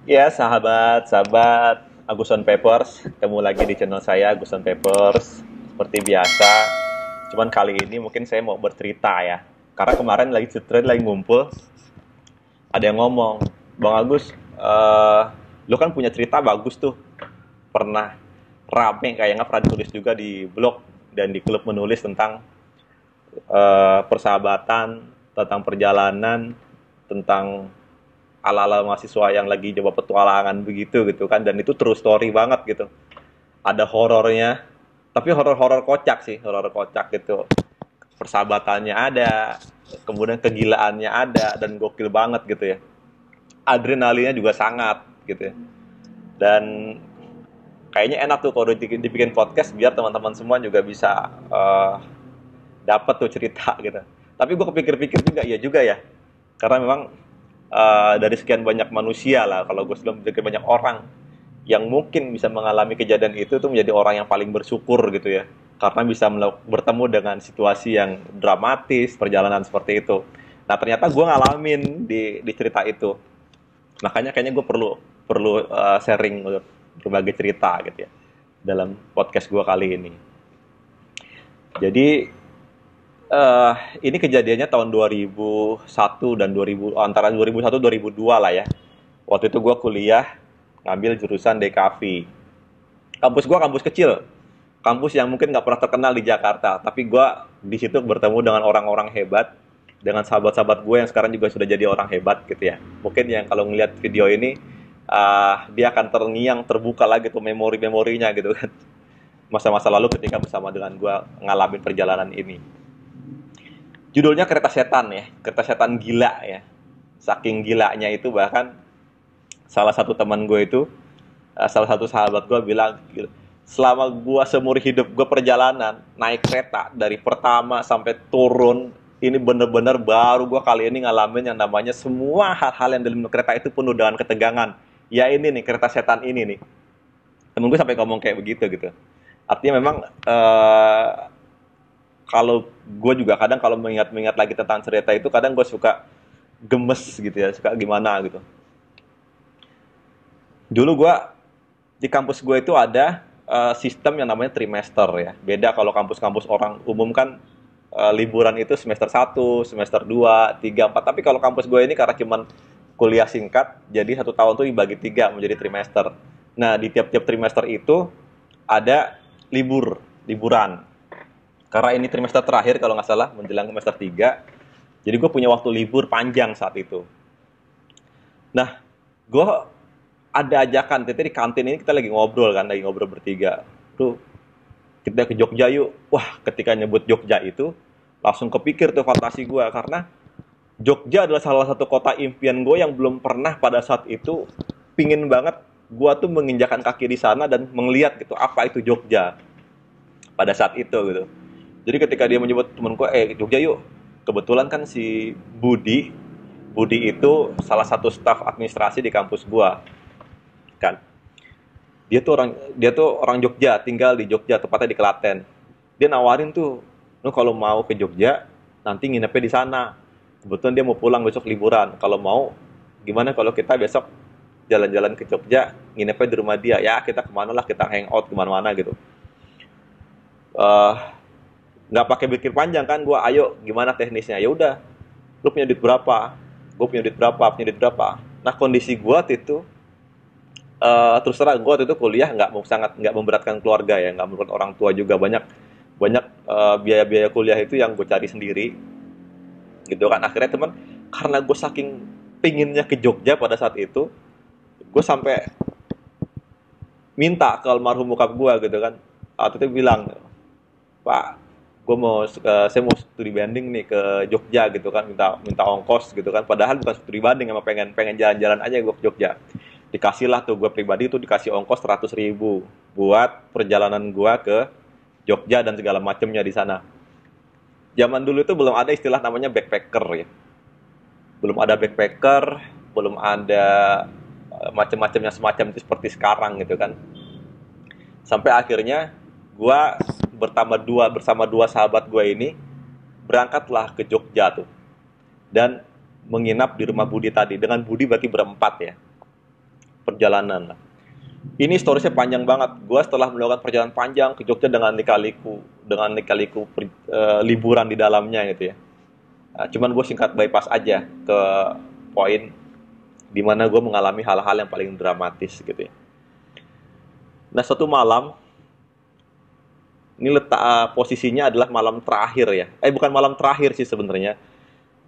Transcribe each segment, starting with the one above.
Ya, sahabat Aguson Papers, ketemu lagi di channel saya Aguson Papers. Seperti biasa, cuman kali ini mungkin saya mau bercerita ya. Karena kemarin lagi ngumpul, ada yang ngomong, Bang Agus, lu kan punya cerita bagus tuh. Pernah rame kayaknya pernah ditulis juga di blog dan di klub menulis tentang persahabatan, tentang perjalanan, tentang ala-ala mahasiswa yang lagi coba petualangan begitu gitu kan, dan itu true story banget gitu. Ada horornya, tapi horor-horor kocak sih, horor kocak gitu. Persahabatannya ada, kemudian kegilaannya ada, dan gokil banget gitu ya. Adrenalinnya juga sangat gitu ya. Dan kayaknya enak tuh kalau dibikin podcast biar teman-teman semua juga bisa dapat tuh cerita gitu. Tapi gue kepikir-pikir juga, ya juga ya, karena memang dari sekian banyak manusia lah, kalau gue sebelum pikir banyak orang yang mungkin bisa mengalami kejadian itu tuh menjadi orang yang paling bersyukur gitu ya, karena bisa bertemu dengan situasi yang dramatis, perjalanan seperti itu. Nah ternyata gue ngalamin di cerita itu, makanya kayaknya gue perlu perlu sharing berbagai cerita gitu ya dalam podcast gue kali ini. Jadi eh ini kejadiannya tahun 2001 dan 2000, antara 2001 2002 lah ya. Waktu itu gue kuliah ngambil jurusan DKV. Kampus gue kampus kecil, kampus yang mungkin nggak pernah terkenal di Jakarta. Tapi gue di situ bertemu dengan orang-orang hebat, dengan sahabat-sahabat gue yang sekarang juga sudah jadi orang hebat gitu ya. Mungkin yang kalau ngeliat video ini, dia akan terngiang, terbuka lagi tuh memori-memorinya gitu kan. Masa-masa lalu ketika bersama dengan gue ngalamin perjalanan ini. Judulnya Kereta Setan ya, Kereta Setan Gila ya. Saking gilanya itu bahkan salah satu teman gue itu, salah satu sahabat gue bilang, selama gue seumur hidup gue perjalanan naik kereta dari pertama sampai turun, ini bener-bener baru gue kali ini ngalamin yang namanya semua hal-hal yang dalam kereta itu penuh dengan ketegangan. Ya ini nih kereta setan ini nih. Temen gue sampai ngomong kayak begitu gitu. Artinya memang kalau gue juga kadang kalau mengingat-mengingat lagi tentang cerita itu, kadang gue suka gemes gitu ya, suka gimana gitu. Dulu gue di kampus gue itu ada sistem yang namanya trimester ya. Beda kalau kampus-kampus orang umum kan liburan itu semester 1, semester 2, 3, 4. Tapi kalau kampus gue ini karena cuman kuliah singkat, jadi 1 tahun tuh dibagi 3 menjadi trimester. Nah, di tiap-tiap trimester itu ada liburan. Karena ini trimester terakhir kalau nggak salah, menjelang semester 3. Jadi gue punya waktu libur panjang saat itu. Nah, gue ada ajakan, kita di kantin ini kita lagi ngobrol kan, lagi ngobrol bertiga. Tuh, kita ke Jogja yuk. Wah, ketika nyebut Jogja itu, langsung kepikir tuh fantasi gue. Karena Jogja adalah salah satu kota impian gue yang belum pernah pada saat itu. Pingin banget gue tuh menginjakan kaki di sana dan melihat gitu, apa itu Jogja pada saat itu gitu. Jadi ketika dia menyebut temen gue, Jogja yuk. Kebetulan kan si Budi, Budi itu salah satu staf administrasi di kampus gua kan. Dia tuh orang Jogja, tinggal di Jogja, tepatnya di Klaten. Dia nawarin tuh, lu kalau mau ke Jogja, nanti nginepnya di sana. Kebetulan dia mau pulang besok liburan. Kalau mau, gimana kalau kita besok jalan-jalan ke Jogja, nginepnya di rumah dia. Ya kita kemana lah, kita hangout kemana-mana gitu. eh nggak pakai pikir panjang kan, gue ayo gimana teknisnya, ya udah, lu punya duit berapa, gue punya duit berapa. Nah kondisi gue itu, terus terang gue itu kuliah sangat nggak memberatkan keluarga ya, nggak memberatkan orang tua juga, banyak banyak biaya-biaya kuliah itu yang gue cari sendiri gitu kan. Akhirnya teman, karena gue saking pinginnya ke Jogja pada saat itu, gue sampai minta ke almarhum bokap gue gitu kan. Waktu itu bilang, Pak, saya mau studi banding nih ke Jogja gitu kan, minta minta ongkos gitu kan. Padahal bukan studi banding, emang pengen pengen jalan-jalan aja gue ke Jogja. Dikasih lah tuh, gue pribadi tuh dikasih ongkos 100.000 buat perjalanan gue ke Jogja dan segala macamnya di sana. Zaman dulu itu belum ada istilah namanya backpacker ya. Belum ada backpacker, belum ada macam-macamnya semacam itu seperti sekarang gitu kan. Sampai akhirnya gue bersama dua sahabat gue ini berangkatlah ke Jogja tuh, dan menginap di rumah Budi tadi. Dengan Budi berarti berempat ya. perjalanan. Ini storiesnya panjang banget. Gua setelah melakukan perjalanan panjang ke Jogja dengan lika-liku liburan di dalamnya gitu ya. Nah, cuman gue singkat bypass aja ke poin di mana gue mengalami hal-hal yang paling dramatis gitu ya. Nah, suatu malam, ini letak posisinya adalah malam terakhir ya. Bukan malam terakhir sih sebenarnya.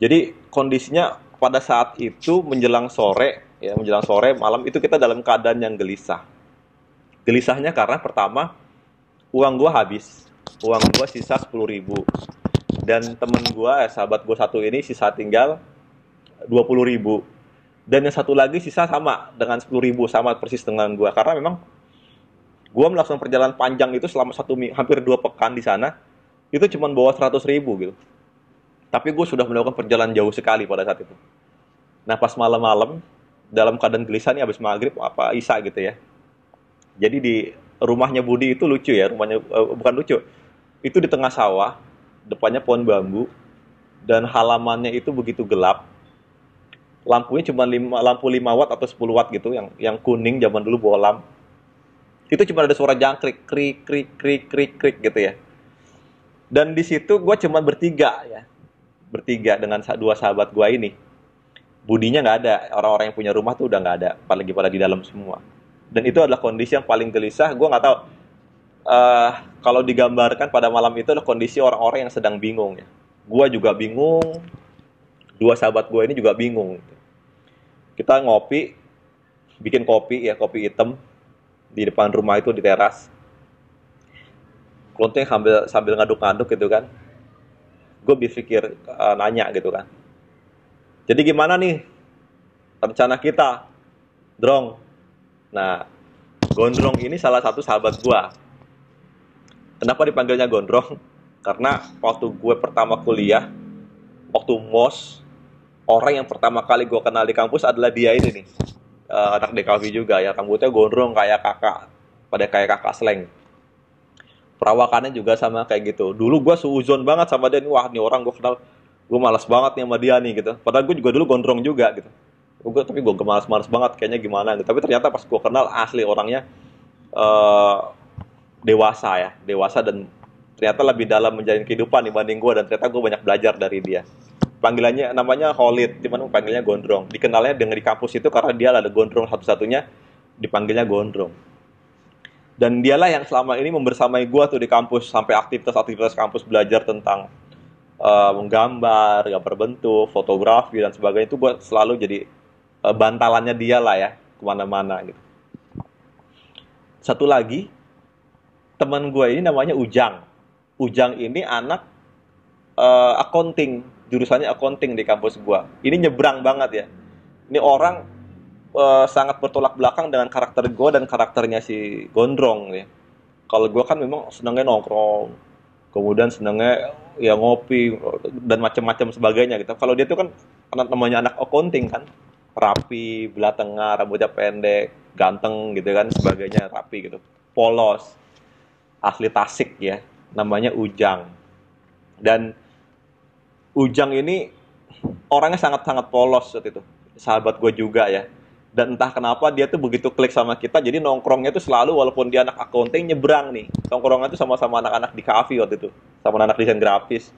Jadi kondisinya pada saat itu menjelang sore, ya menjelang sore malam itu kita dalam keadaan yang gelisah. Gelisahnya karena pertama uang gue habis, uang gue sisa 10.000 dan temen gue, sahabat gue satu ini sisa tinggal 20.000 dan yang satu lagi sisa sama dengan 10.000 sama persis dengan gue karena memang gue melakukan perjalanan panjang itu selama hampir 2 pekan di sana itu cuma bawa 100.000 gitu. Tapi gue sudah melakukan perjalanan jauh sekali pada saat itu. Nah pas malam-malam dalam keadaan gelisah nih habis maghrib apa isya gitu ya. Jadi di rumahnya Budi itu lucu ya, rumahnya bukan lucu. Itu di tengah sawah, depannya pohon bambu dan halamannya itu begitu gelap. Lampunya cuma lampu 5 watt atau 10 watt gitu yang kuning zaman dulu bohlam. Itu cuma ada suara jangkrik, krik krik krik krik krik gitu ya. Dan di situ gue cuma bertiga ya. Bertiga dengan dua sahabat gue ini. Budinya nggak ada, orang-orang yang punya rumah tuh udah nggak ada, apalagi pada di dalam semua. Dan itu adalah kondisi yang paling gelisah. Gue nggak tahu kalau digambarkan pada malam itu adalah kondisi orang-orang yang sedang bingung ya. Gue juga bingung, dua sahabat gue ini juga bingung. Kita ngopi, bikin kopi ya, kopi hitam di depan rumah itu di teras. Kelonting sambil ngaduk-ngaduk gitu kan. Gue berpikir nanya gitu kan. Jadi gimana nih rencana kita, Drong? Nah, Gondrong ini salah satu sahabat gue. Kenapa dipanggilnya Gondrong? Karena waktu gue pertama kuliah, waktu MOS, orang yang pertama kali gue kenal di kampus adalah dia ini nih. Anak DKV juga ya, rambutnya gondrong kayak kakak, pada kayak kakak slang. Perawakannya juga sama kayak gitu. Dulu gue seuzon banget sama dia nih, wah nih orang gue kenal, gue malas banget nih sama dia nih gitu. Padahal gue juga dulu gondrong juga gitu. Tapi gue malas banget kayaknya gimana gitu. Tapi ternyata pas gue kenal asli orangnya dewasa dan ternyata lebih dalam menjalin kehidupan dibanding gue dan ternyata gue banyak belajar dari dia. Panggilannya namanya Khalid, cuman panggilnya Gondrong. Dikenalnya dengan di kampus itu karena dia adalah Gondrong satu-satunya dipanggilnya Gondrong. Dan dialah yang selama ini membersamai gue tuh di kampus sampai aktivitas kampus belajar tentang menggambar, gambar bentuk, fotografi dan sebagainya itu gue selalu jadi bantalannya dia lah ya kemana-mana gitu. Satu lagi teman gue ini namanya Ujang. Ujang ini anak accounting, jurusannya accounting di kampus gue. Ini nyebrang banget ya. Ini orang sangat bertolak belakang dengan karakter gue dan karakternya si Gondrong ya. Kalau gue kan memang senangnya nongkrong, kemudian senangnya ya ngopi dan macam-macam sebagainya gitu. Kalau dia tuh kan namanya anak accounting kan, rapi, belah tengah, rambutnya pendek, ganteng gitu kan, sebagainya rapi gitu, polos, asli Tasik ya, namanya Ujang. Dan Ujang ini orangnya sangat-sangat polos waktu itu, sahabat gue juga ya. Dan entah kenapa dia tuh begitu klik sama kita, jadi nongkrongnya tuh selalu walaupun dia anak accounting nyebrang nih. Nongkrongnya tuh sama-sama anak-anak di kafe waktu itu, sama anak desain grafis.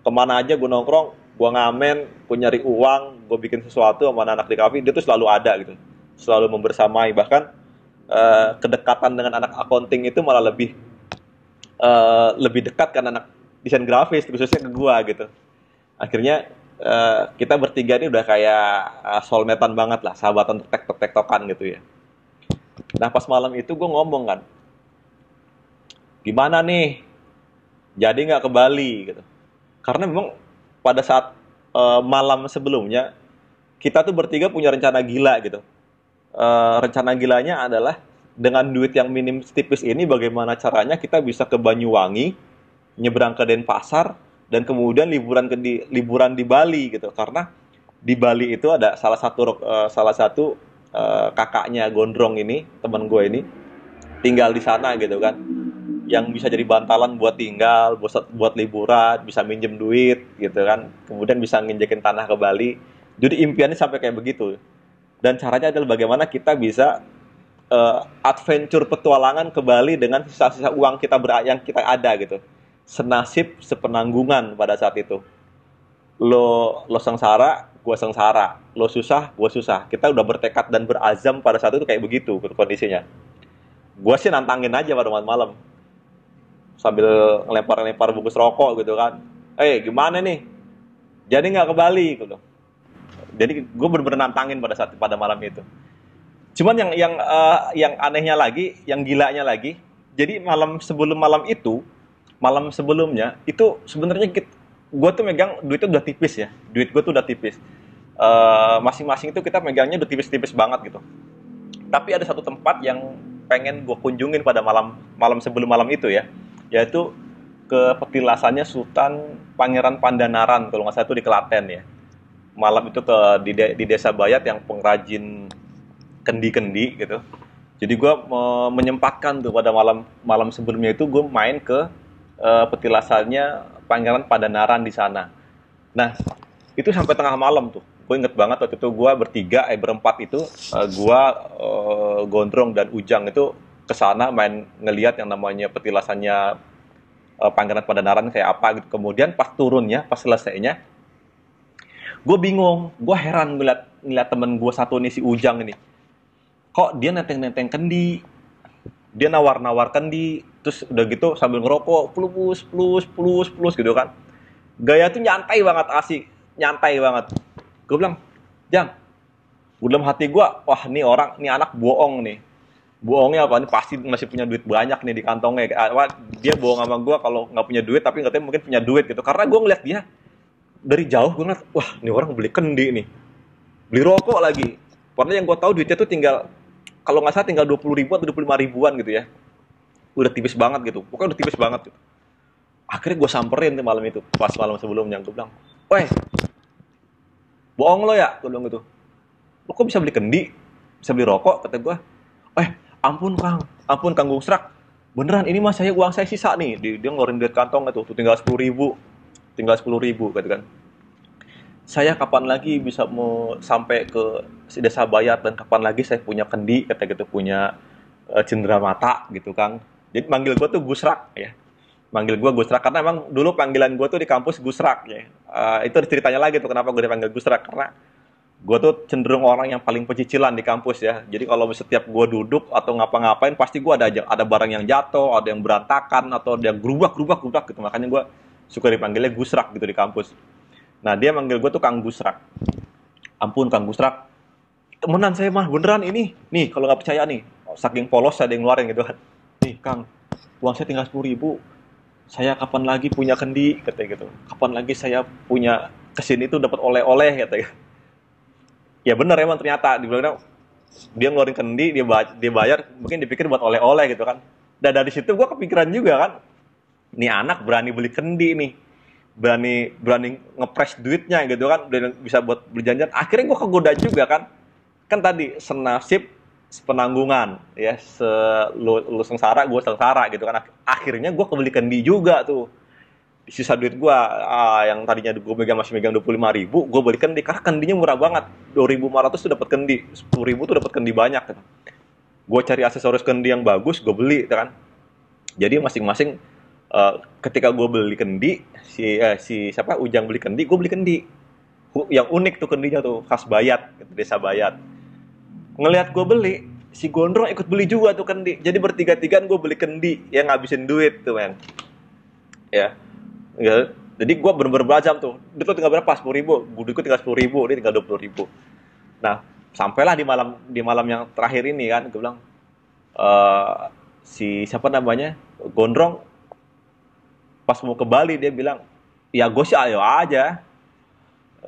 Kemana aja gue nongkrong, gue ngamen, gue nyari uang, gue bikin sesuatu sama anak-anak di kafe, dia tuh selalu ada gitu. Selalu membersamai, bahkan kedekatan dengan anak accounting itu malah lebih dekat kan anak desain grafis, khususnya ke gue gitu. Akhirnya kita bertiga ini udah kayak soulmate-an banget lah, sahabatan tektok-tektokan gitu ya. Nah pas malam itu gue ngomong kan, gimana nih, jadi nggak ke Bali gitu. Karena memang pada saat malam sebelumnya, kita tuh bertiga punya rencana gila gitu. Rencana gilanya adalah dengan duit yang minim tipis ini, bagaimana caranya kita bisa ke Banyuwangi, nyebrang ke Denpasar, dan kemudian liburan di Bali gitu. Karena di Bali itu ada salah satu kakaknya Gondrong ini, teman gue ini tinggal di sana gitu kan, yang bisa jadi bantalan buat tinggal, buat liburan, bisa minjem duit gitu kan, kemudian bisa nginjekin tanah ke Bali. Jadi impiannya sampai kayak begitu. Dan caranya adalah bagaimana kita bisa adventure petualangan ke Bali dengan sisa-sisa uang yang kita ada gitu. Senasib sepenanggungan pada saat itu. Lo sengsara, gua sengsara. Lo susah, gua susah. Kita udah bertekad dan berazam pada saat itu kayak begitu kondisinya. Gua sih nantangin aja pada malam-malam sambil ngelempar-ngelempar bungkus rokok gitu kan. Gimana nih? Jadi nggak ke Bali gitu. Jadi gue bener-bener nantangin pada malam itu. Cuman yang anehnya lagi, yang gilanya lagi, jadi malam itu, malam sebelumnya itu sebenarnya gue tuh megang duit tuh udah tipis ya, duit gue tuh udah tipis. Masing-masing itu kita megangnya udah tipis-tipis banget gitu. Tapi ada satu tempat yang pengen gue kunjungin pada malam sebelum malam itu ya, yaitu ke petilasannya Sultan Pangeran Pandanaran kalau nggak salah itu di Klaten ya. Malam itu di Desa Bayat yang pengrajin kendi-kendi gitu. Jadi gue menyempatkan tuh pada malam sebelumnya itu gue main ke petilasannya Pangeran Pandanaran di sana. Nah, itu sampai tengah malam tuh. Gue inget banget waktu itu gue berempat itu, gue, Gondrong dan Ujang itu ke sana main ngelihat yang namanya petilasannya Pangeran Pandanaran kayak apa gitu. Kemudian pas turunnya, pas selesainya, gue bingung, gue heran ngeliat temen gue satu nih si Ujang ini. Kok dia nenteng-nenteng kendi, dia nawar-nawar kendi, terus udah gitu sambil ngerokok, plus plus plus plus gitu kan. Gaya tuh nyantai banget, asik, nyantai banget. Gue bilang, Jang, gue dalam hati gue, wah nih anak bohong nih. Bohongnya apa? Ini pasti masih punya duit banyak nih di kantongnya. Dia bohong sama gue kalau nggak punya duit, tapi katanya mungkin punya duit gitu. Karena gue ngeliat dia dari jauh, gue ngeliat, wah ini orang beli kendi nih, beli rokok lagi. Padahal yang gue tahu duitnya tuh tinggal, kalau nggak salah tinggal 20 ribu atau 25 ribuan gitu ya. Udah tipis banget gitu, pokoknya udah tipis banget gitu. Akhirnya gue samperin tuh malam itu, pas malam sebelumnya, gue bilang, weh, bohong lo ya, gue bilang gitu. Lo kok bisa beli kendi, bisa beli rokok, kata gue. Ampun Kang Gusrak, beneran ini mas uang saya sisa nih. Dia ngeluarin duit kantong itu, tuh tinggal 10 ribu, gitu kan. Saya kapan lagi bisa mau sampai ke Desa Bayat, dan kapan lagi saya punya kendi, kata gitu, punya cenderamata gitu kan. Jadi manggil gue tuh Gusrak ya. Manggil gue Gusrak karena emang dulu panggilan gue tuh di kampus Gusrak ya. Itu ceritanya lagi tuh kenapa gue dipanggil Gusrak, karena gue tuh cenderung orang yang paling pecicilan di kampus ya. Jadi kalau setiap gue duduk atau ngapa-ngapain pasti gue ada barang yang jatuh, ada yang berantakan, atau ada yang gerubak gitu. Makanya gue suka dipanggilnya Gusrak gitu di kampus. Nah, dia manggil gue tuh Kang Gusrak. Ampun Kang Gusrak, temenan saya mah beneran ini. Nih, kalau nggak percaya nih, saking polos ada yang ngeluarin gitu kan. Nih Kang, uang saya tinggal 10 ribu. Saya kapan lagi punya kendi, katanya gitu. Kapan lagi saya punya kesini tuh dapat oleh-oleh, katanya. Ya bener emang ternyata dibilang dia ngeluarin kendi, dia bayar, mungkin dipikir buat oleh-oleh gitu kan. Dan dari situ gue kepikiran juga kan, nih anak berani beli kendi nih, berani ngepres duitnya gitu kan, dan bisa buat berjanjian. Akhirnya gue kegoda juga kan tadi senasib sepenanggungan ya, lu sengsara gue sengsara gitu kan. Akhirnya gue kebeli kendi juga tuh. Sisa duit gue, yang tadinya gue masih megang 25 ribu, gue beli kendi karena kendinya murah banget, 2.500 tuh dapat kendi, 10 ribu tuh dapat kendi banyak gitu. Gue cari aksesoris kendi yang bagus, gue beli kan. Jadi masing-masing, ketika gue beli kendi, si siapa Ujang beli kendi, gue beli kendi yang unik tuh, kendinya tuh khas Bayat gitu, Desa Bayat. Ngelihat gue beli, si Gondrong ikut beli juga tuh kendi. Jadi bertiga-tigaan gue beli kendi yang ngabisin duit tuh men ya. Ya, jadi gue bener-bener berazam tuh. Duit lo tinggal berapa? 10 ribu. Duitku tinggal 10 ribu, dia tinggal 20 ribu. Nah, sampailah di malam yang terakhir ini kan, gue bilang, si siapa namanya, Gondrong, pas mau ke Bali dia bilang, ya gue sih ayo aja.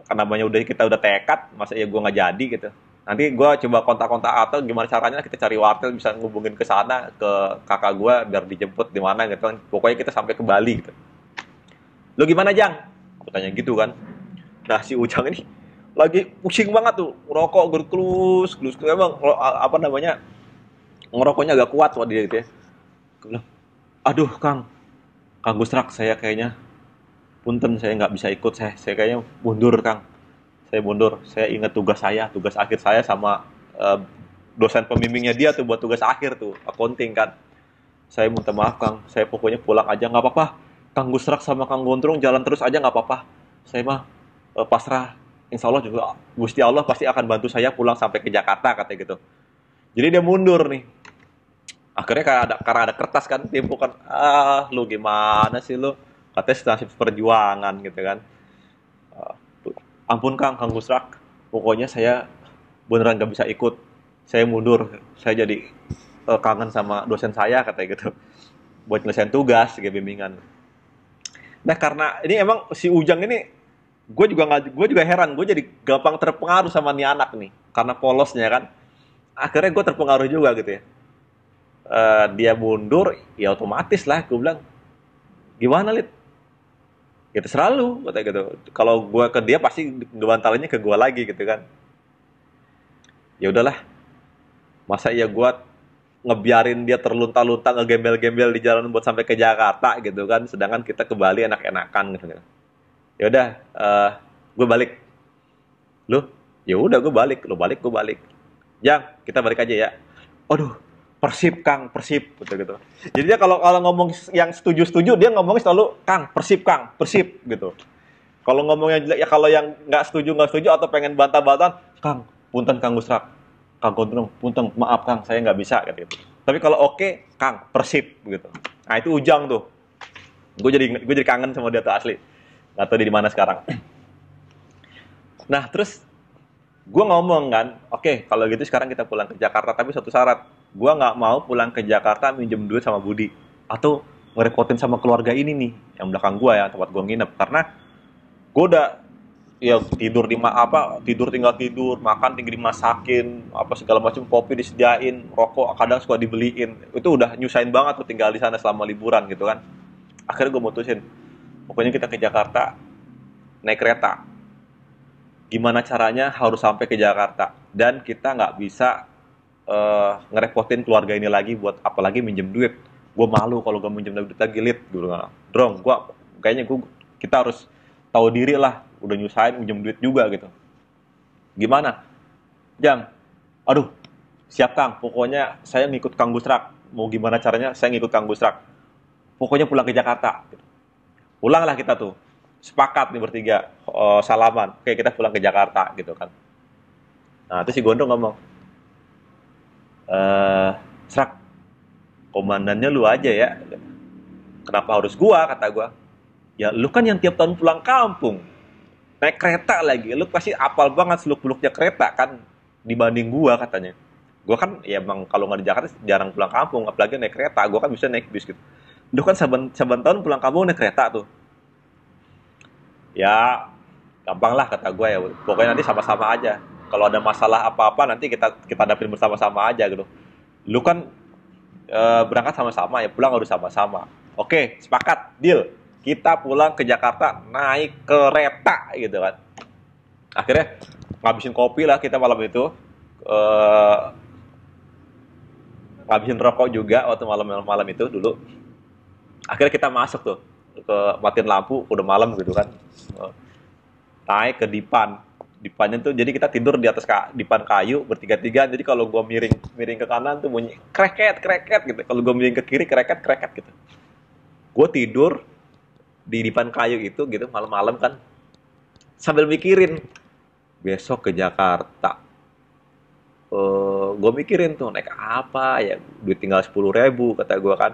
Karena namanya kita udah tekad, masa ya gue nggak jadi gitu. Nanti gue coba kontak-kontak atau gimana caranya kita cari wartel bisa ngubungin ke sana ke kakak gue biar dijemput di mana gitu kan. Pokoknya kita sampai ke Bali gitu. Lo gimana Jang? Aku tanya gitu kan. Nah si Ujang ini lagi pusing banget tuh, ngerokok gerklus, emang apa namanya, ngerokoknya agak kuat waktu dia gitu ya. Aku bilang, aduh Kang Gusrak, saya kayaknya punten saya nggak bisa ikut, saya kayaknya mundur Kang. Saya mundur, saya ingat tugas akhir saya sama dosen pembimbingnya dia tuh buat tugas akhir tuh, accounting kan. Saya minta maaf Kang, saya pokoknya pulang aja nggak apa-apa. Kang Gusrak sama Kang Gondrong jalan terus aja nggak apa-apa. Saya mah pasrah. Insya Allah juga Gusti Allah pasti akan bantu saya pulang sampai ke Jakarta katanya gitu. Jadi dia mundur nih. Akhirnya karena ada kertas kan, tempo kan, lu gimana sih lu? Katanya nasib perjuangan gitu kan. Ah, Ampun Kang Gusrak, pokoknya saya beneran gak bisa ikut. Saya mundur, saya jadi kangen sama dosen saya katanya gitu. Buat nyelesain tugas, kayak bimbingan. Nah karena ini emang si Ujang ini, gue juga heran, gue jadi gampang terpengaruh sama nih anak nih, karena polosnya kan. Akhirnya gue terpengaruh juga gitu ya. Dia mundur, ya otomatis lah, gue bilang, gimana Lid? Gitu selalu, kata gitu. Kalau gue ke dia pasti ngebantalinnya ke gue lagi gitu kan. Ya udahlah, masa iya gue ngebiarin dia terlunta-lunta ngegembel-gembel di jalan buat sampai ke Jakarta gitu kan, sedangkan kita ke Bali enak-enakan gitu. Ya udah, gue balik. Lu? Ya udah gue balik, lu balik gue balik. Jang, kita balik aja ya. Aduh, Persib Kang, Persib gitu gitu. Jadi dia kalau kalau ngomong yang setuju-setuju dia ngomongnya selalu Kang, Persib gitu. Kalau ngomongnya jelek ya, kalau yang nggak setuju atau pengen bantah-bantahan, Kang, punten Kang Gusrak, Kang Gondrong, punten maaf Kang, saya nggak bisa gitu. Tapi kalau oke, Kang, Persib gitu. Nah itu Ujang tuh. Gue jadi kangen sama dia tuh asli. Nggak tahu dia di mana sekarang. Nah terus gue ngomong kan, oke kalau gitu sekarang kita pulang ke Jakarta, tapi satu syarat, gue nggak mau pulang ke Jakarta minjem duit sama Budi atau ngerepotin sama keluarga ini nih yang belakang gue ya, tempat gue nginep, karena gue udah ya tidur tidur tinggal tidur, makan tinggal dimasakin apa segala macam, kopi disediain, rokok kadang suka dibeliin, itu udah nyusahin banget tuh tinggal di sana selama liburan gitu kan. Akhirnya gue mutusin, pokoknya kita ke Jakarta naik kereta, gimana caranya harus sampai ke Jakarta, dan kita nggak bisa ngerepotin keluarga ini lagi buat apalagi minjem duit. Gue malu kalau gue minjem duit lagi Lid gitu. Drong, kita harus tahu diri lah, udah nyusahin minjem duit juga gitu. Gimana Jang? Aduh, siap Kang, pokoknya saya ngikut Kang Gusrak, mau gimana caranya saya ngikut Kang Gusrak, pokoknya pulang ke Jakarta gitu. Pulanglah kita tuh, sepakat nih bertiga, salaman, oke kita pulang ke Jakarta gitu kan. Nah itu si Gondong ngomong, Srak, komandannya lu aja ya, kenapa harus gua, kata gua. Ya lu kan yang tiap tahun pulang kampung, naik kereta lagi, lu pasti apal banget seluk-beluknya kereta kan, dibanding gua, katanya. Gua kan ya emang kalau nggak di Jakarta jarang pulang kampung, apalagi naik kereta, gua kan bisa naik bis gitu. Lu kan saban saban tahun pulang kampung naik kereta tuh. Ya gampang lah kata gue ya, pokoknya nanti sama-sama aja, kalau ada masalah apa-apa nanti kita kita hadapin bersama-sama aja gitu. Lu kan berangkat sama-sama ya, pulang harus sama-sama. Oke, sepakat, deal, kita pulang ke Jakarta naik kereta gitu kan. Akhirnya ngabisin kopi lah kita malam itu, eh, ngabisin rokok juga waktu malam-malam itu dulu. Akhirnya kita masuk tuh ke, matiin lampu udah malam gitu kan. Naik ke dipannya tuh, jadi kita tidur di atas dipan kayu bertiga-tiga, jadi kalau gue miring miring ke kanan tuh bunyi kreket kreket gitu, kalau gue miring ke kiri kreket kreket gitu. Gue tidur di dipan kayu itu gitu malam-malam kan, sambil mikirin besok ke Jakarta. Gue mikirin tuh naik apa ya, duit tinggal 10.000 kata gue kan.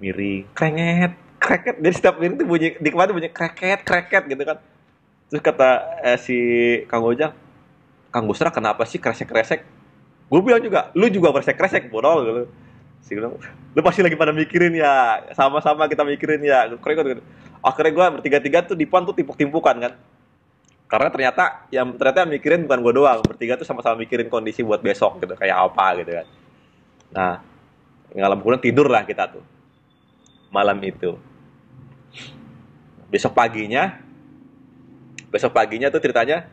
Miring krenget kreket, jadi setiap miring tuh bunyi di kemana bunyi kreket kreket gitu kan. Terus kata si Kang Ojang, Kang Gusra kenapa sih kresek-kresek? Gue bilang juga, lu juga kresek-kresek, bodol gitu. Si bilang, lu pasti lagi pada mikirin ya, sama-sama kita mikirin ya. Akhirnya gue bertiga-tiga tuh di pon tuh timpuk-timpukan kan. Karena ternyata yang mikirin bukan gue doang, bertiga tuh sama-sama mikirin kondisi buat besok gitu, kayak apa gitu kan. Nah, malam kemudian tidur lah kita tuh malam itu. Besok paginya tuh ceritanya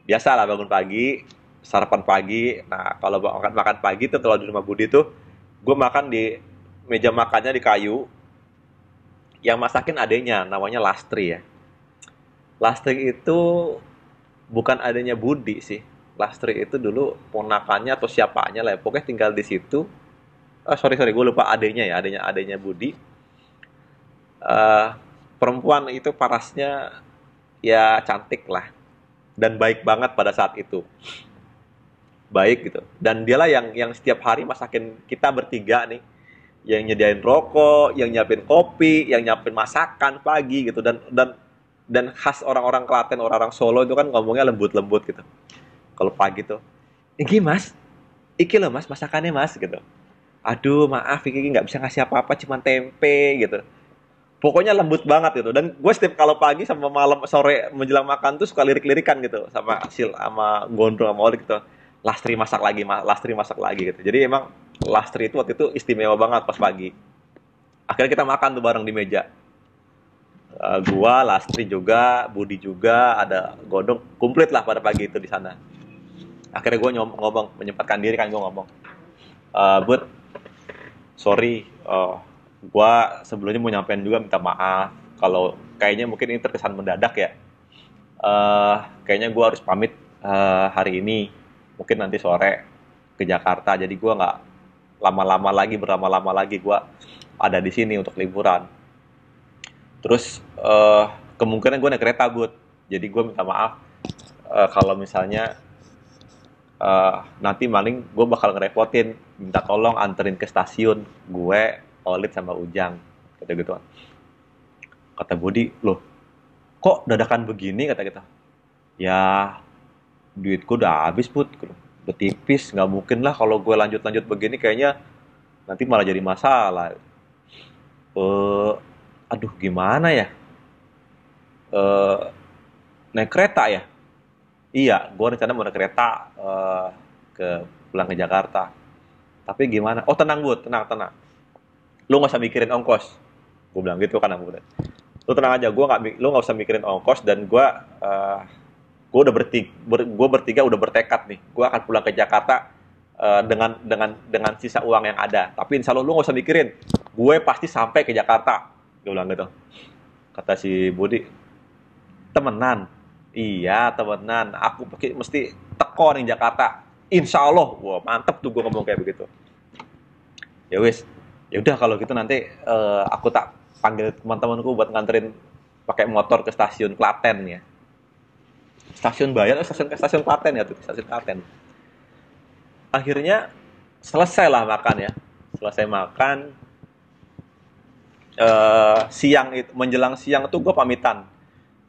biasa lah, bangun pagi, sarapan pagi. Nah kalau makan pagi tuh kalau di rumah Budi tuh, gue makan di meja makannya di kayu. Yang masakin adenya namanya Lastri ya. Lastri itu bukan adanya Budi sih. Lastri itu dulu ponakannya atau siapanya lah ya. Pokoknya tinggal di situ. Sorry sorry, gue lupa adanya ya, adanya Budi. Eh, Perempuan itu parasnya ya cantik lah dan baik banget pada saat itu, baik gitu. Dan dialah yang setiap hari masakin kita bertiga nih, yang nyediain rokok, yang nyiapin kopi, yang nyiapin masakan pagi gitu. Dan khas orang-orang Klaten, orang-orang Solo itu kan ngomongnya lembut-lembut gitu. Kalau pagi tuh, iki mas, iki loh mas masakannya mas gitu. Aduh maaf, iki nggak bisa ngasih apa-apa, cuma tempe gitu. Pokoknya lembut banget gitu. Dan gue setiap kalau pagi sama malam sore menjelang makan tuh suka lirik-lirikan gitu sama Sil, sama Gondrong, sama Olik gitu. Lastri masak lagi, Lastri masak lagi gitu. Jadi emang Lastri itu waktu itu istimewa banget pas pagi. Akhirnya kita makan tuh bareng di meja. Gua, Lastri juga, Budi juga, ada Gondrong, komplit lah pada pagi itu di sana. Akhirnya gue ngomong, menyempatkan diri kan gue ngomong, Bud, sorry, gua sebelumnya mau nyampein juga minta maaf kalau kayaknya mungkin ini terkesan mendadak ya. Kayaknya gua harus pamit hari ini, mungkin nanti sore ke Jakarta. Jadi gua nggak berlama-lama lagi gua ada di sini untuk liburan. Terus kemungkinan gue naik kereta bud. Jadi gue minta maaf kalau misalnya nanti maling gue bakal ngerepotin, minta tolong anterin ke stasiun gue, Olit sama Ujang kata gitu. Kata Budi, loh kok dadakan begini, kata kita. Ya duitku udah habis put, udah tipis, nggak mungkin lah kalau gue lanjut begini, kayaknya nanti malah jadi masalah. eh Aduh gimana ya, eh naik kereta ya. Iya, gue rencana mau naik kereta ke pulang ke Jakarta. Tapi gimana? Oh tenang bud, tenang tenang. Lu nggak usah mikirin ongkos. Gue bilang gitu kan aku. Lu tenang aja, lu nggak usah mikirin ongkos. Dan gue udah gue bertiga udah bertekad nih. Gue akan pulang ke Jakarta dengan sisa uang yang ada. Tapi insya Allah lu nggak usah mikirin. Gue pasti sampai ke Jakarta. Gue bilang gitu. Kata si Budi, temenan. Iya temenan. Aku mesti teko nih Jakarta. Insya Allah. Wah mantep tuh gue ngomong kayak begitu. Ya wis, ya udah kalau gitu nanti aku tak panggil teman-temanku buat nganterin pakai motor ke stasiun Klaten ya. Stasiun Bayan, stasiun Klaten ya tuh, stasiun Klaten. Akhirnya selesai lah makan ya. Selesai makan, siang itu menjelang siang tuh gue pamitan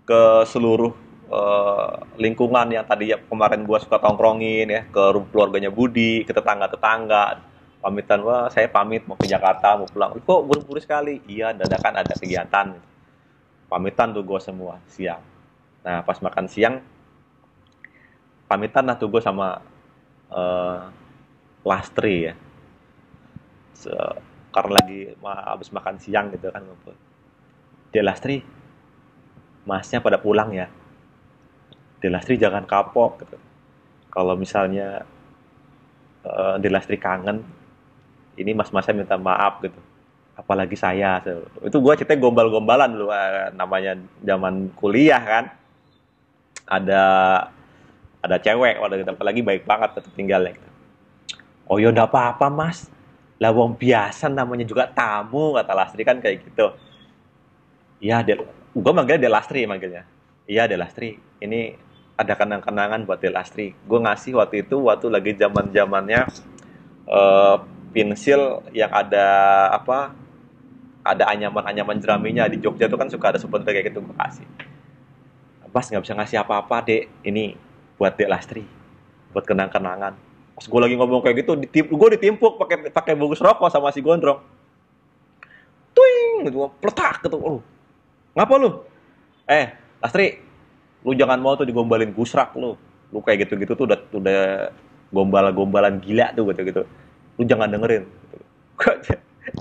ke seluruh lingkungan yang tadi ya kemarin gue suka tongkrongin ya, ke keluarganya Budi, ke tetangga-tetangga. Pamitan, wah saya pamit mau ke Jakarta mau pulang. Kok buru-buru sekali? Iya dadakan ada kegiatan. Pamitan tuh gue semua siang. Nah pas makan siang pamitan lah tuh gue sama Lastri ya. So, karena lagi habis makan siang gitu kan ngumpul. Dia Lastri, masnya pada pulang ya. Dia Lastri jangan kapok gitu. Kalau misalnya Dia Lastri kangen, ini mas-masnya minta maaf gitu. Apalagi saya. So, itu gue ceritanya gombal-gombalan dulu, namanya zaman kuliah kan. Ada ada cewek waktu itu, apalagi baik banget tetap tinggalnya gitu. Oh ya udah apa-apa mas, lah wong biasa namanya juga tamu, kata Lastri kan kayak gitu. Iya, gue manggilnya Delastri manggilnya. Iya Delastri, ini ada kenang-kenangan buat Delastri. Gue ngasih waktu itu waktu lagi zaman-zamannya eh, pensil yang ada apa? Ada anyaman-anyaman jeraminya di Jogja tuh kan suka ada seperti kayak gitu, gue kasih. Mas nggak bisa ngasih apa-apa dek, ini buat Dek Lastri, buat kenang-kenangan. Pas gue lagi ngomong kayak gitu, gue ditimpuk pakai pakai bungkus rokok sama si Gondrong. Tuing, gitu, peletak gitu. Oh, ngapa lu? Lastri, lu jangan mau tuh digombalin gusrak lu. Lu kayak gitu-gitu tuh udah gombal-gombalan gila tuh gitu-gitu. Lu jangan dengerin.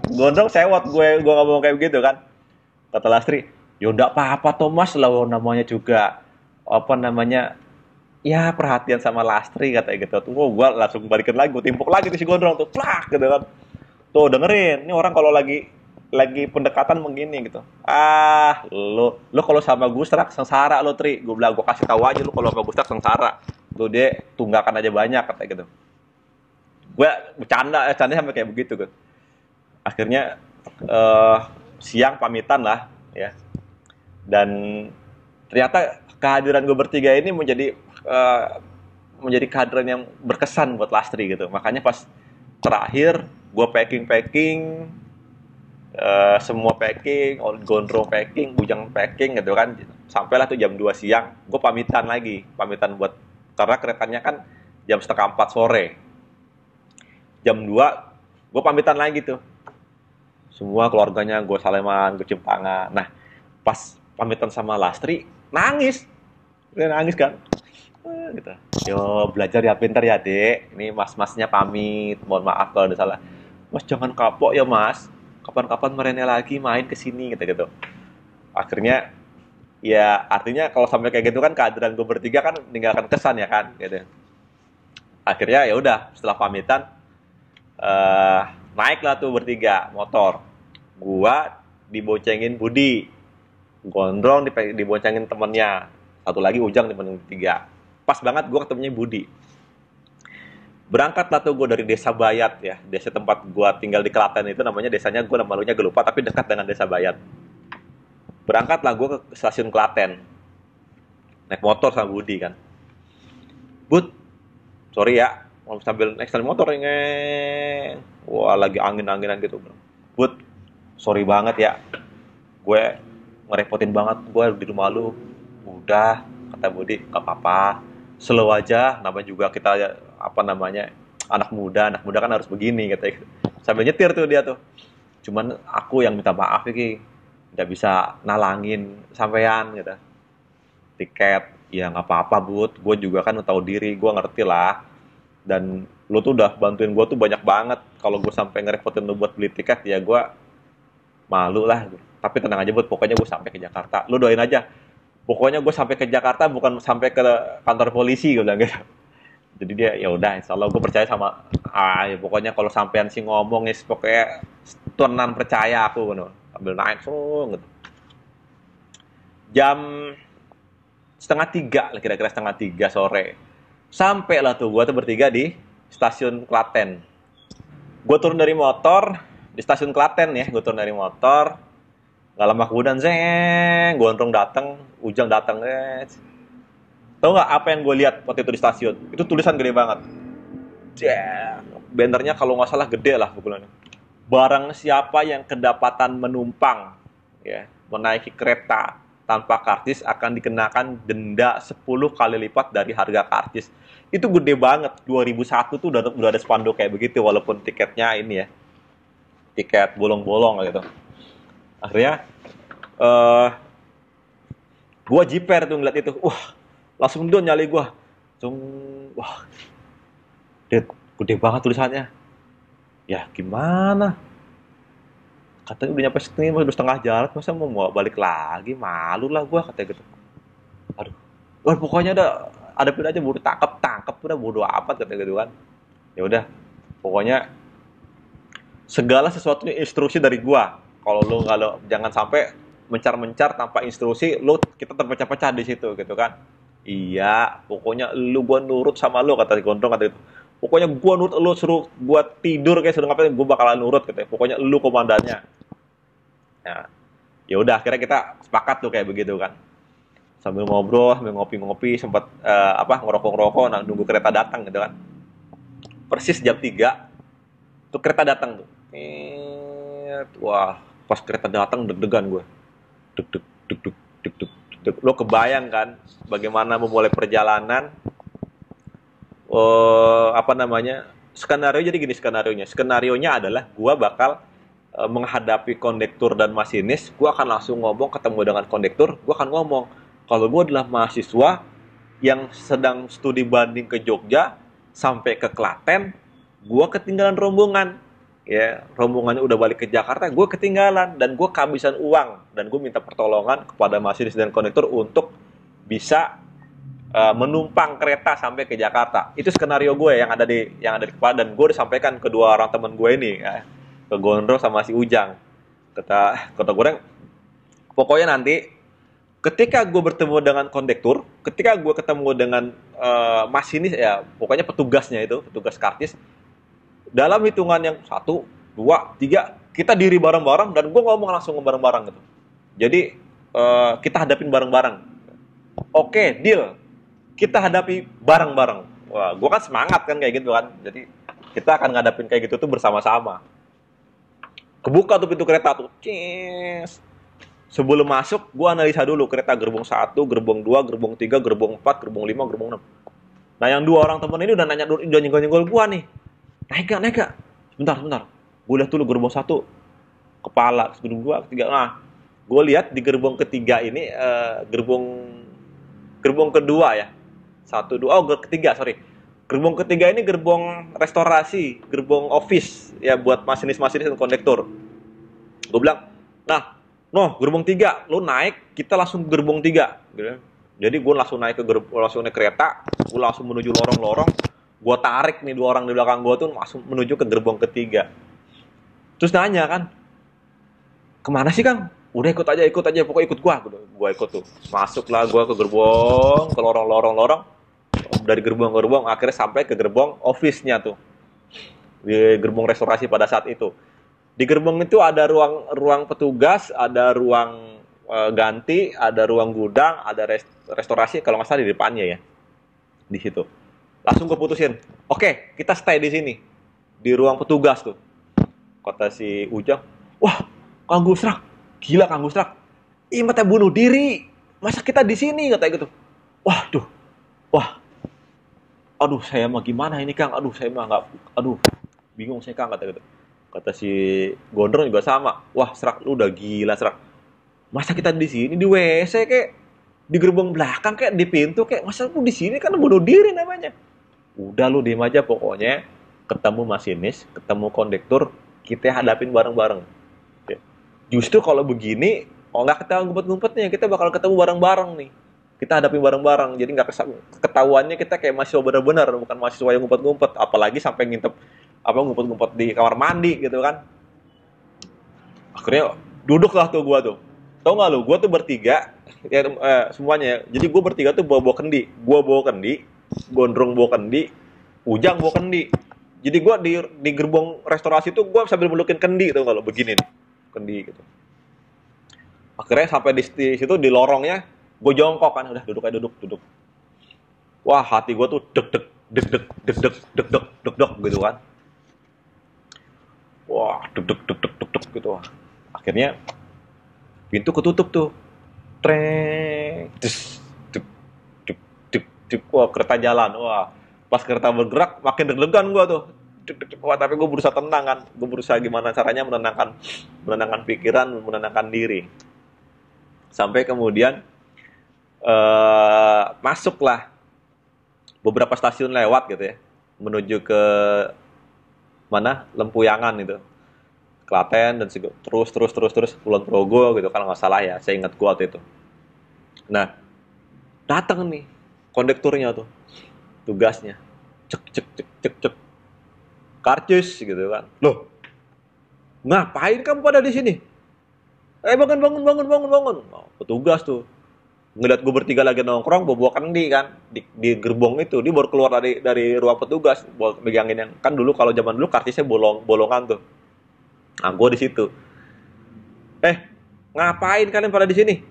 Gondrong sewot gue ngomong kayak begitu kan. Kata Lastri, ya udah apa-apa Thomas lah namanya juga apa namanya ya perhatian sama Lastri katanya gitu tuh. Gue langsung balikin lagi, gue timpuk lagi tuh si Gondrong tuh plak gitu kan. Tuh dengerin, ini orang kalau lagi lagi pendekatan begini gitu. Ah, lo kalau sama Gustrak sengsara lo, Tri. Gue bilang, gue kasih tahu aja lo kalau sama Gustrak sengsara. Lo dia tunggakan aja banyak kata gitu. Gue bercanda sampai kayak begitu kan. Akhirnya eh, siang pamitan lah ya. Dan ternyata kehadiran gue bertiga ini eh, menjadi kehadiran yang berkesan buat Lastri gitu. Makanya pas terakhir gue packing semua packing, gondrong packing, bujang packing gitu kan. Sampailah tuh jam 2 siang, gue pamitan buat karena keretanya kan jam setengah 4 sore. Jam 2 gue pamitan lagi tuh. Semua keluarganya gue saleman, gue cium tangan. Nah, pas pamitan sama Lastri, nangis. Dia nangis kan. Gitu. Yo, belajar ya pintar ya, Dek. Ini mas-masnya pamit. Mohon maaf kalau ada salah. Mas jangan kapok ya, Mas. Kapan-kapan merenya lagi main ke sini gitu-gitu. Akhirnya ya artinya kalau sampai kayak gitu kan kehadiran gue bertiga kan meninggalkan kesan ya kan gitu. Akhirnya ya udah setelah pamitan naiklah tuh bertiga motor. Gua diboncengin Budi, Gondrong diboncengin temennya, satu lagi Ujang temen tiga. Pas banget gua ketemunya Budi. Berangkatlah tuh gue dari desa Bayat ya, desa tempat gua tinggal di Klaten itu namanya desanya gue namanya gue lupa tapi dekat dengan desa Bayat. Berangkatlah gue ke stasiun Klaten, naik motor sama Budi kan. Bud, sorry ya, mau sambil naik motor ini, wah lagi angin-anginan gitu. Bud, sorry banget ya, gue ngerepotin banget gue di rumah lu. Udah, kata Budi, gak apa-apa, slow aja, namanya juga kita apa namanya anak muda kan harus begini katanya. Sambil nyetir tuh dia tuh. Cuman aku yang minta maaf iki, nggak bisa nalangin sampean gitu. Tiket, ya nggak apa-apa Bud, gue juga kan tahu diri, gue ngerti lah. Dan lu tuh udah bantuin gue tuh banyak banget. Kalau gue sampai ngerepotin lu buat beli tiket, ya gue malu lah. Tapi tenang aja Bud, pokoknya gue sampai ke Jakarta. Lu doain aja. Pokoknya gue sampai ke Jakarta bukan sampai ke kantor polisi, gue bilang gitu. Jadi dia ya udah, insya Allah gue percaya sama ya pokoknya kalau sampean sih ngomong ya pokoknya tenan percaya aku gitu. Ambil naik gitu. Jam setengah tiga lah kira-kira setengah tiga sore sampai lah tuh gue tuh bertiga di stasiun Klaten. Gue turun dari motor di stasiun Klaten ya, gue turun dari motor. Gak lama kemudian Gondrong datang, Ujang datang. Tahu nggak apa yang gue lihat waktu itu di stasiun? Itu tulisan gede banget. Bannernya kalau nggak salah gede lah pukulannya. Barang siapa yang kedapatan menumpang ya menaiki kereta tanpa karcis akan dikenakan denda 10 kali lipat dari harga karcis. Itu gede banget. 2001 tuh udah ada spanduk kayak begitu walaupun tiketnya ini ya. Tiket bolong-bolong gitu. Akhirnya gua jiper tuh ngeliat itu. Langsung down nyali gua. Wah. Gede banget tulisannya. Ya gimana? Katanya udah nyampe sini udah setengah jalan, masa mau balik lagi, malu lah gua katanya gitu. Aduh, pokoknya ada pun aja bodo tangkep udah bodo amat katanya gitu kan. Ya udah, pokoknya segala sesuatunya instruksi dari gua. Kalau lu jangan sampai mencar-mencar tanpa instruksi, kita terpecah-pecah di situ gitu kan. Iya, pokoknya gua nurut sama lu kata Gondrong kata gitu. Pokoknya gua nurut lu suruh gua tidur kayak suruh ngapain gua bakalan nurut katanya. Pokoknya lu komandannya. Nah, ya udah akhirnya kita sepakat tuh kayak begitu kan. Sambil ngobrol, sambil ngopi-ngopi, sempat ngerokok-ngerokok, nunggu kereta datang gitu kan. Persis jam 3 tuh kereta datang tuh. Wah, pas kereta datang deg-degan gue. Deg-deg, deg-deg, deg-deg. Lo kebayang kan bagaimana memulai perjalanan skenario jadi gini skenarionya adalah gua bakal menghadapi kondektur dan masinis. Gua akan langsung ngomong ketemu dengan kondektur, gua akan ngomong kalau gua adalah mahasiswa yang sedang studi banding ke Jogja sampai ke Klaten, gua ketinggalan rombongan ya, rombongannya udah balik ke Jakarta, gue ketinggalan dan gue kehabisan uang dan gue minta pertolongan kepada masinis dan kondektur untuk bisa menumpang kereta sampai ke Jakarta. Itu skenario gue yang ada di kepala dan gue disampaikan kedua orang teman gue ini ya, ke Gondrong sama si Ujang. Kata gue, pokoknya nanti ketika gue bertemu dengan kondektur, ketika gue ketemu dengan masinis ya, pokoknya petugasnya itu, petugas karcis, dalam hitungan yang satu, dua, tiga, kita diri bareng-bareng dan gue ngomong langsung bareng-bareng gitu. Jadi kita hadapin bareng-bareng. Oke, deal. Kita hadapi bareng-bareng. Wah, gue kan semangat kan kayak gitu kan. Jadi kita akan ngadapin kayak gitu tuh bersama-sama. Kebuka tuh pintu kereta tuh. Cies. Sebelum masuk, gue analisa dulu kereta gerbong 1, gerbong 2, gerbong 3, gerbong 4, gerbong 5, gerbong 6. Nah, yang dua orang temen ini udah nanya dulu, udah nyenggol-nyenggol gue nih. Naik gak? Sebentar. Gue lihat dulu gerbong 1, kepala, gerbong 2, ketiga. Nah, gue lihat di gerbong ketiga ini, gerbong kedua ya. Ketiga, sorry. Gerbong ketiga ini gerbong restorasi, gerbong office, ya buat masinis-masinis dan kondektur. Gue bilang, nah, gerbong 3, lu naik, kita langsung gerbong 3. Gitu. Jadi gue langsung naik kereta, gue langsung menuju lorong-lorong, gue tarik nih dua orang di belakang gue tuh langsung menuju ke gerbong ketiga. Terus nanya kan, kemana sih Kang? Udah ikut aja, pokoknya ikut gue ikut tuh. Masuklah gue ke gerbong, ke lorong-lorong, dari gerbong-gerbong, akhirnya sampai ke gerbong office-nya tuh. Di gerbong restorasi pada saat itu. Di gerbong itu ada ruang petugas, ada ruang ganti, ada ruang gudang, ada restorasi, kalau nggak salah di depannya ya. Di situ. Langsung gue putusin, oke, kita stay di sini. Di ruang petugas tuh. Kata si Ujang, wah, Kang Gusrak, gila Kang Gusrak. Ih, mata bunuh diri. Masa kita di sini, katanya gitu. Aduh, saya mah gimana ini Kang? Saya mah nggak, bingung saya Kang, kata gitu. Kata si Gondrong juga sama. Wah, Serak, lu udah gila Serak. Masa kita di sini di WC kek, di gerbong belakang kek, di pintu kek, masa lu di sini kan bunuh diri namanya. Udah lu diem aja pokoknya. Ketemu masinis, ketemu kondektur, kita hadapin bareng-bareng. Justru kalau begini, nggak ketemu ngumpet-ngumpetnya, kita bakal ketemu bareng-bareng nih. Kita hadapi bareng-bareng, jadi nggak ketahuannya kita kayak mahasiswa benar-benar, bukan mahasiswa yang ngumpet-ngumpet, apalagi sampai ngintip ngumpet-ngumpet di kamar mandi gitu kan. Akhirnya duduklah tuh gua tuh, tau nggak lu, gua tuh bertiga ya, semuanya, jadi gua bertiga tuh bawa kendi, Gondrong bawa kendi, Ujang bawa kendi. Jadi gua di gerbong restorasi tuh gua sambil melukin kendi tuh, kalau begini nih, kendi gitu. Akhirnya sampai di situ di lorongnya, gue jongkok kan, udah duduk. Wah, hati gue tuh deg gitu kan. Wah, deg gitu. Akhirnya pintu ketutup tuh. Treng. Wah, kereta jalan. Wah, pas kereta bergerak makin deg-degan gue tuh. Wah, tapi gue berusaha tenang kan. Gue berusaha gimana caranya menenangkan pikiran, menenangkan diri. Sampai kemudian masuklah beberapa stasiun lewat gitu ya, menuju ke mana, Lempuyangan itu, Klaten, dan terus Kulon Progo gitu kalau nggak salah ya, saya ingat gua waktu itu. Nah, datang nih kondekturnya tuh, tugasnya cek karcis gitu kan. Loh, ngapain kamu pada di sini? Bangun. Oh, petugas tuh ngeliat gue bertiga lagi nongkrong, bawa kendi kan di gerbong itu. Dia baru keluar dari ruang petugas, megangin yang kan dulu, kalau zaman dulu karcisnya bolongan tuh. Nah, gue di situ. Ngapain kalian pada di sini?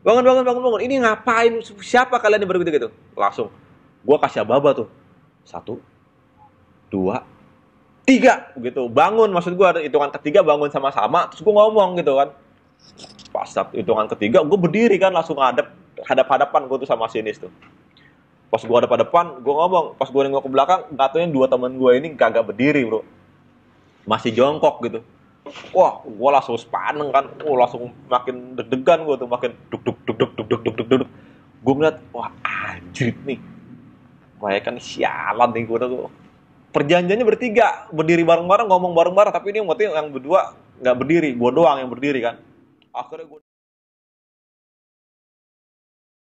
Bangun. Ini ngapain? Siapa kalian yang baru gitu? Langsung gue kasih ababa tuh. 1, 2, 3 gitu. Bangun, maksud gue hitungan ketiga bangun sama-sama. Terus gue ngomong gitu kan. Pas hitungan ketiga gue berdiri kan, langsung hadap-hadapan gue tuh sama sinis tuh. Pas gue hadap-hadapan, gue ngomong. Pas gue nengok ke belakang, katanya dua teman gue ini kagak berdiri bro, masih jongkok gitu. Wah, gue langsung sepaneng kan, langsung makin deg-degan gue tuh, makin duk. Gue ngeliat, wah anjir nih, mereka nih sialan nih gue tuh. Perjanjiannya bertiga, berdiri bareng-bareng, ngomong bareng-bareng, tapi ini yang berdua nggak berdiri, gue doang yang berdiri kan. Akhirnya gue